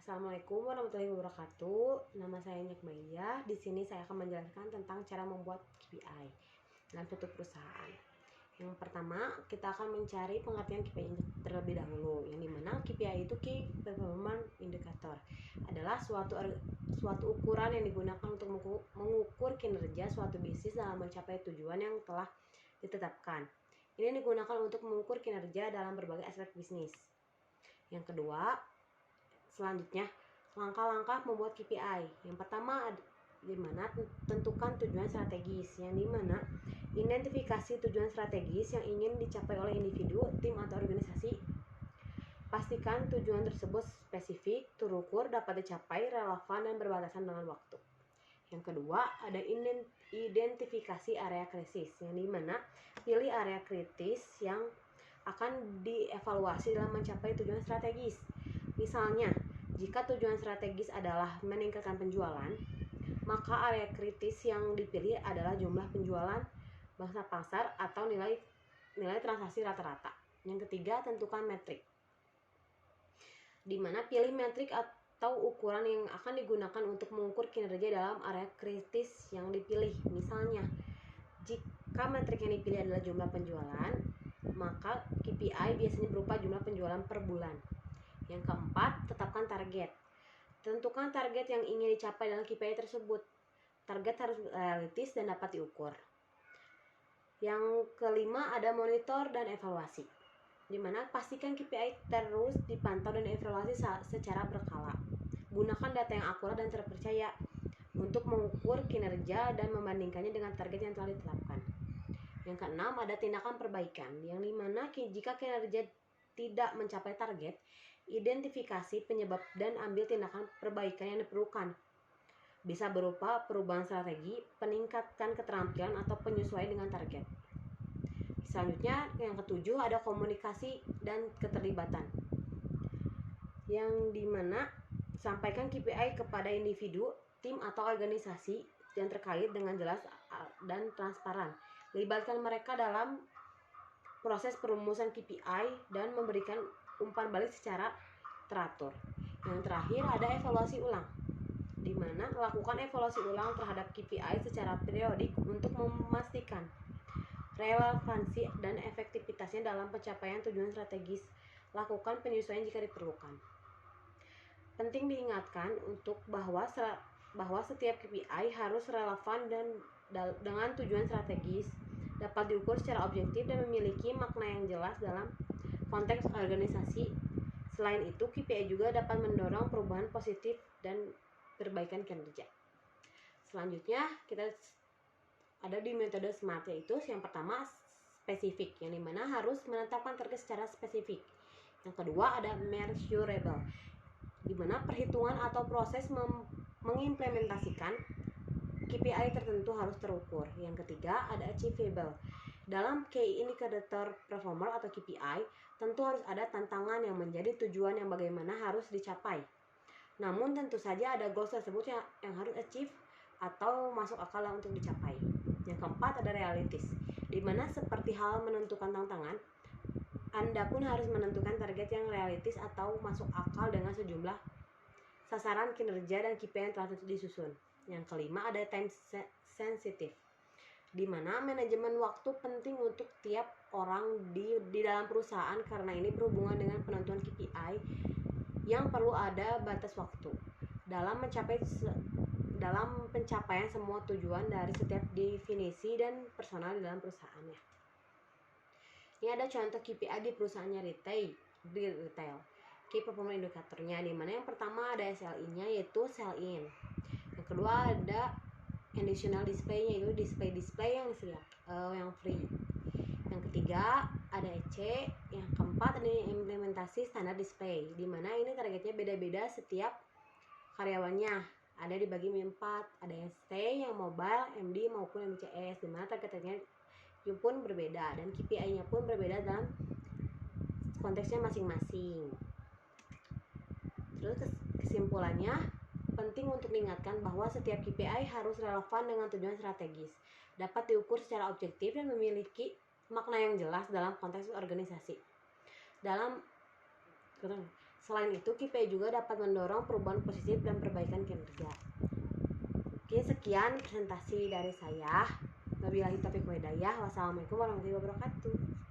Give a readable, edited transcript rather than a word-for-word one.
Assalamualaikum warahmatullahi wabarakatuh. Nama saya Nyakmaya. Di sini saya akan menjelaskan tentang cara membuat KPI dalam suatu perusahaan. Yang pertama, kita akan mencari pengertian KPI terlebih dahulu. Yang dimana KPI itu Key Performance Indicator adalah suatu ukuran yang digunakan untuk mengukur kinerja suatu bisnis dalam mencapai tujuan yang telah ditetapkan. Ini digunakan untuk mengukur kinerja dalam berbagai aspek bisnis. Yang kedua, selanjutnya, langkah-langkah membuat KPI. Yang pertama, dimana tentukan tujuan strategis, yang dimana identifikasi tujuan strategis yang ingin dicapai oleh individu, tim, atau organisasi. Pastikan tujuan tersebut spesifik, terukur, dapat dicapai, relevan, dan berbatasan dengan waktu. Yang kedua, ada identifikasi area krisis, yang dimana pilih area kritis yang akan dievaluasi dalam mencapai tujuan strategis. Misalnya, jika tujuan strategis adalah meningkatkan penjualan, maka area kritis yang dipilih adalah jumlah penjualan, bangsa pasar, atau nilai transaksi rata-rata. Yang ketiga, tentukan metrik, di mana pilih metrik atau ukuran yang akan digunakan untuk mengukur kinerja dalam area kritis yang dipilih. Misalnya, jika metrik yang dipilih adalah jumlah penjualan, maka KPI biasanya berupa jumlah penjualan per bulan. Yang keempat, tetapkan target. Tentukan target yang ingin dicapai dalam KPI tersebut. Target harus realistis dan dapat diukur. Yang kelima, ada monitor dan evaluasi, di mana pastikan KPI terus dipantau dan evaluasi secara berkala. Gunakan data yang akurat dan terpercaya untuk mengukur kinerja dan membandingkannya dengan target yang telah ditetapkan. Yang keenam, ada tindakan perbaikan, yang dimana jika kinerja tidak mencapai target, identifikasi penyebab dan ambil tindakan perbaikan yang diperlukan. Bisa berupa perubahan strategi, peningkatan keterampilan, atau penyesuaian dengan target. Selanjutnya, yang ketujuh, ada komunikasi dan keterlibatan, yang dimana sampaikan KPI kepada individu, tim, atau organisasi yang terkait dengan jelas dan transparan. Libatkan mereka dalam proses perumusan KPI dan memberikan umpan balik secara teratur. Yang terakhir, ada evaluasi ulang, di mana lakukan evaluasi ulang terhadap KPI secara periodik untuk memastikan relevansi dan efektivitasnya dalam pencapaian tujuan strategis. Lakukan penyesuaian jika diperlukan. Penting diingatkan untuk bahwa setiap KPI harus relevan dan dengan tujuan strategis, dapat diukur secara objektif, dan memiliki makna yang jelas dalam konteks organisasi. Selain itu, KPI juga dapat mendorong perubahan positif dan perbaikan kinerja. Selanjutnya, kita ada di metode SMART, yaitu yang pertama, spesifik, yang dimana harus menetapkan target secara spesifik. Yang kedua, ada measurable, di mana perhitungan atau proses mengimplementasikan KPI tertentu harus terukur. Yang ketiga, ada achievable. Dalam Key Indicator Performer atau KPI, tentu harus ada tantangan yang menjadi tujuan yang bagaimana harus dicapai. Namun tentu saja ada goals tersebut yang harus achieve atau masuk akal untuk dicapai. Yang keempat, ada realistis, di mana seperti hal menentukan tantangan, Anda pun harus menentukan target yang realistis atau masuk akal dengan sejumlah sasaran kinerja dan KPI yang telah disusun. Yang kelima, ada time sensitive, di mana manajemen waktu penting untuk tiap orang di dalam perusahaan, karena ini berhubungan dengan penentuan KPI yang perlu ada batas waktu dalam pencapaian semua tujuan dari setiap definisi dan personal di dalam perusahaannya. Ini ada contoh KPI di perusahaannya retail. Key Performance Indicator-nya, di mana yang pertama ada SLI-nya, yaitu sell in. Yang kedua, ada additional display-nya, yaitu display yang free. Yang ketiga, ada EC. Yang keempat, ada implementasi standar display, di mana ini targetnya beda-beda setiap karyawannya. Ada dibagi 4, ada yang stay, yang mobile, MD maupun MCS, di mana targetnya pun berbeda dan KPI-nya pun berbeda dalam konteksnya masing-masing. Terus kesimpulannya, penting untuk diingatkan bahwa setiap KPI harus relevan dengan tujuan strategis, dapat diukur secara objektif, dan memiliki makna yang jelas dalam konteks organisasi. Selain itu, KPI juga dapat mendorong perubahan positif dan perbaikan kinerja. Oke, sekian presentasi dari saya. Wabillahi taufiq wal hidayah. Wassalamualaikum warahmatullahi wabarakatuh.